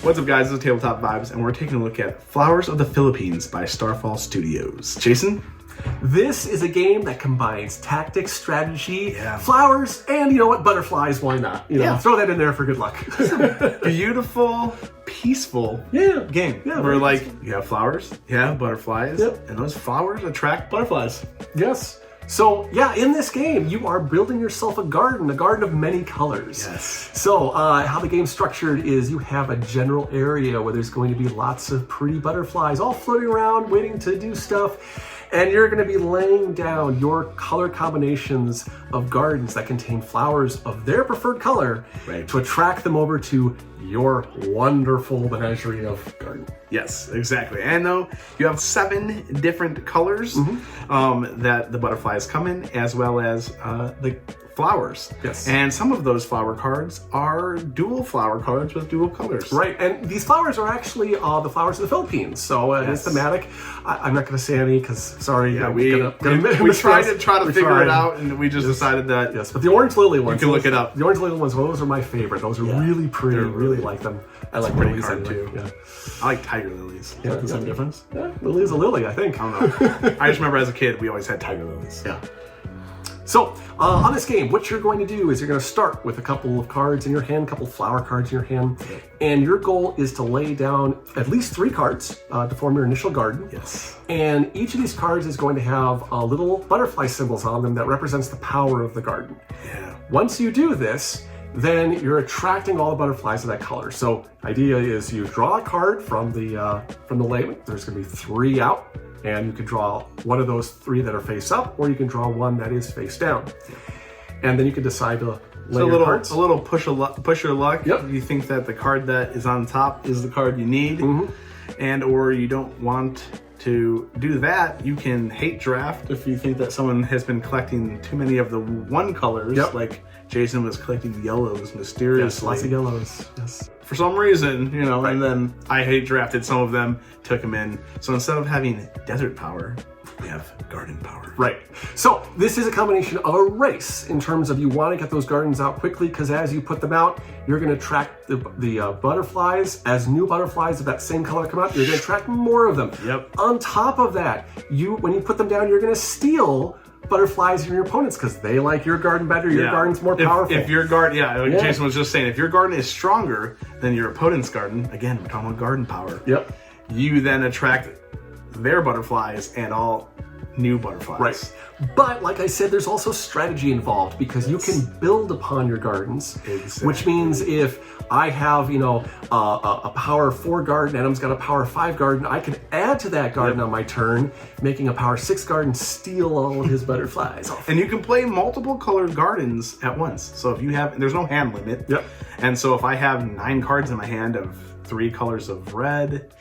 What's up, guys? This is Tabletop Vibes, and we're taking a look at Flowers of the Philippines by Starfall Studios. Jason? This is a game that combines tactics, strategy, flowers, and you know what, butterflies, why not? You know, throw that in there for good luck. Beautiful, peaceful game. Yeah, where like you have flowers, you have butterflies, and those flowers attract butterflies. Yes. So yeah, in this game, you are building yourself a garden of many colors. Yes. So how the game's structured is you have a general area where there's going to be lots of pretty butterflies all floating around, waiting to do stuff. And you're going to be laying down your color combinations of gardens that contain flowers of their preferred color to attract them over to your wonderful menagerie of garden. Yes, exactly. And though you have 7 different colors that the butterflies come in, as well as the flowers. Yes. And some of those flower cards are dual flower cards with dual colors. Right, and these flowers are actually the flowers of the Philippines, so it's thematic. I'm not going to say any because, sorry, we tried to figure it out, and we just decided that. Yes, but the orange lily ones. You can look it up. The orange lily ones, those are my favorite. Those are really pretty. I really like them. I like pretty lilies card anyway. too. Yeah. I like tiger lilies. Yeah, is that the difference? Yeah, lily is a lily, I think. I don't know. I just remember as a kid, we always had tiger lilies. Yeah. So, on this game, what you're going to do is you're going to start with a couple of cards in your hand, a couple of flower cards in your hand, and your goal is to lay down at least 3 cards to form your initial garden. Yes. And each of these cards is going to have little butterfly symbols on them that represents the power of the garden. Yeah. Once you do this, then you're attracting all the butterflies of that color. So, idea is you draw a card from the label. There's going to be 3 out. And you can draw one of those 3 that are face up, or you can draw one that is face down. And then you can decide to lay your cards. A little push your luck. Yep. You think that the card that is on top is the card you need, and or you don't want to do that, you can hate draft if you think that someone has been collecting too many of the one colors, like Jason was collecting yellows mysteriously. Yes, lots of yellows. Yes. For some reason, you know, and then I hate drafted some of them, took them in. So instead of having desert power, we have garden power. Right. So this is a combination of a race in terms of you want to get those gardens out quickly, because as you put them out, you're going to attract the butterflies. As new butterflies of that same color come out, you're going to attract more of them. Yep. On top of that, when you put them down, you're going to steal butterflies from your opponents because they like your garden better. Your garden's more powerful. If your garden, like Jason was just saying, if your garden is stronger than your opponent's garden, again, we're talking about garden power. Yep. You then attract their butterflies and all new butterflies. Right. But like I said, there's also strategy involved because you can build upon your gardens, which means if I have, a power 4 garden, Adam's got a power 5 garden, I can add to that garden on my turn, making a power 6 garden steal all of his butterflies. And you can play multiple colored gardens at once. So if you have, there's no hand limit. Yep. And so if I have 9 cards in my hand of 3 colors of red,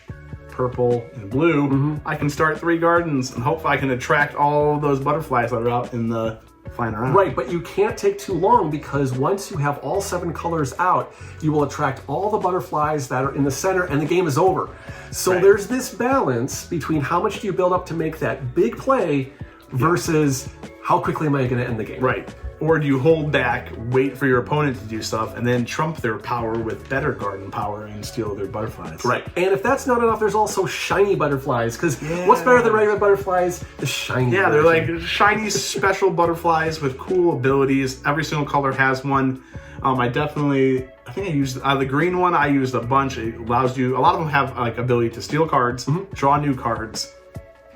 purple, and blue, I can start 3 gardens and hope I can attract all those butterflies that are out in the flying around. Right, but you can't take too long because once you have all 7 colors out, you will attract all the butterflies that are in the center and the game is over. So there's this balance between how much do you build up to make that big play versus how quickly am I going to end the game. Right. Or do you hold back, wait for your opponent to do stuff, and then trump their power with better garden power and steal their butterflies? Right. And if that's not enough, there's also shiny butterflies, because what's better than regular butterflies? The shiny. Yeah, they're like shiny special butterflies with cool abilities. Every single color has one. I think I used the green one. I used a bunch. It allows you. A lot of them have like ability to steal cards, draw new cards,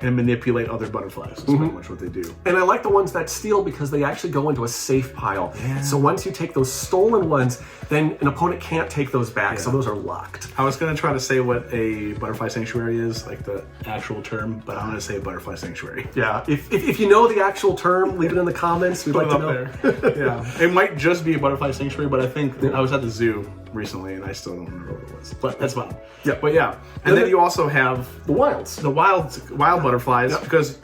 and manipulate other butterflies. That's pretty much what they do. And I like the ones that steal because they actually go into a safe pile. Yeah. So once you take those stolen ones, then an opponent can't take those back. So those are locked. I was going to try to say what a butterfly sanctuary is, like the actual term, but I'm going to say butterfly sanctuary. Yeah. If you know the actual term, leave it in the comments. We'd like to know. There. It might just be a butterfly sanctuary, but I think I was at the zoo recently and I still don't remember what it was. But that's fine. Yeah. But and then you also have the wilds. The wild butterflies, because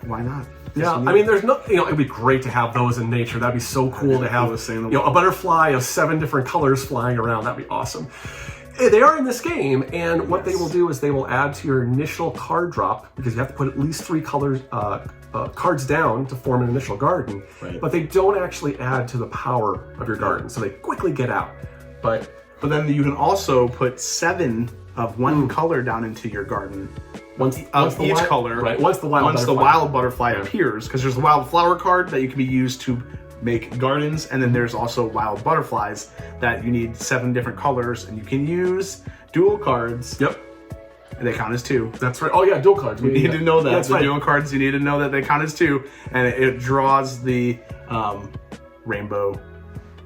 why not? Yeah, I mean, there's no, it'd be great to have those in nature. That'd be so cool to have, a butterfly of 7 different colors flying around. That'd be awesome. They are in this game, and what they will do is they will add to your initial card drop, because you have to put at least 3 colors, cards down to form an initial garden, but they don't actually add to the power of your garden, so they quickly get out. But But then you can also put 7 of one color down into your garden. Once Each color. Right. Once the wild butterfly appears, because there's a wild flower card that you can be used to make gardens, and then there's also wild butterflies that you need 7 different colors, and you can use dual cards. Yep. And they count as 2. That's right. Oh yeah, dual cards. You need to know that. That's the right. dual cards, you need to know that they count as 2, and it draws the rainbow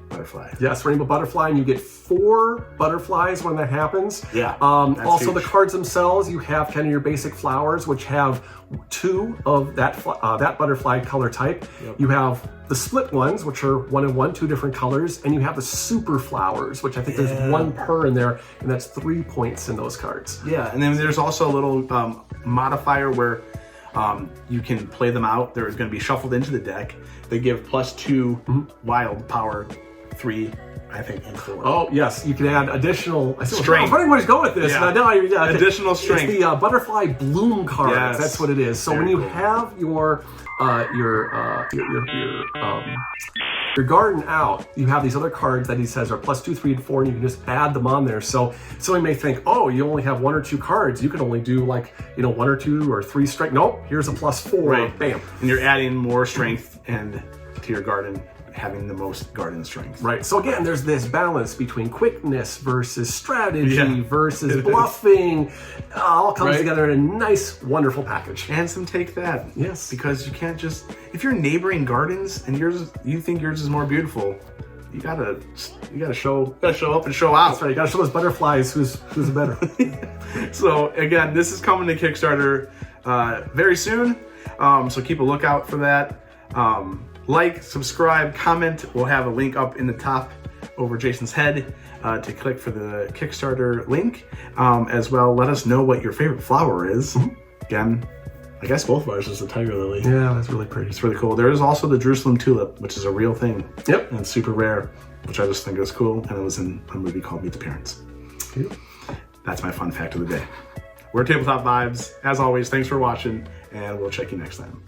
butterfly. Yes, rainbow butterfly, and you get 4 butterflies when that happens. Yeah. Also, huge. the cards themselves, you have kind of your basic flowers, which have 2 of that butterfly color type. Yep. You have the split ones, which are 1 and 1, 2 different colors, and you have the super flowers, which I think there's 1 per in there, and that's 3 points in those cards. Yeah, and then there's also a little modifier where you can play them out. They're going to be shuffled into the deck. They give +2 wild power, 3, I think, and 4. Oh yes, you can add additional strength. I'm wondering where he's going with this. Yeah. Additional strength. It's the butterfly bloom cards. Yes. That's what it is. So when you have your garden out, you have these other cards that he says are +2, 3, and 4, and you can just add them on there. So somebody may think, oh, you only have 1 or 2 cards. You can only do 1 or 2 or 3 strength. Nope, here's a +4. Right. Bam. And you're adding more strength and to your garden, having the most garden strength. Right. So again, there's this balance between quickness versus strategy versus It bluffing. All comes together in a nice, wonderful package. And some take that. Yes. Because you can't just, if you're neighboring gardens and you think yours is more beautiful, you gotta show up and show out. That's right. You gotta show those butterflies who's better. So again, this is coming to Kickstarter very soon. So keep a lookout for that. Like, subscribe, comment. We'll have a link up in the top over Jason's head to click for the Kickstarter link. As well, let us know what your favorite flower is. Again, I guess both of ours is the tiger lily. Yeah, that's really pretty. It's really cool. There is also the Jerusalem tulip, which is a real thing. Yep. And it's super rare, which I just think is cool. And it was in a movie called Meet the Parents. Cool. That's my fun fact of the day. We're Tabletop Vibes. As always, thanks for watching, and we'll check you next time.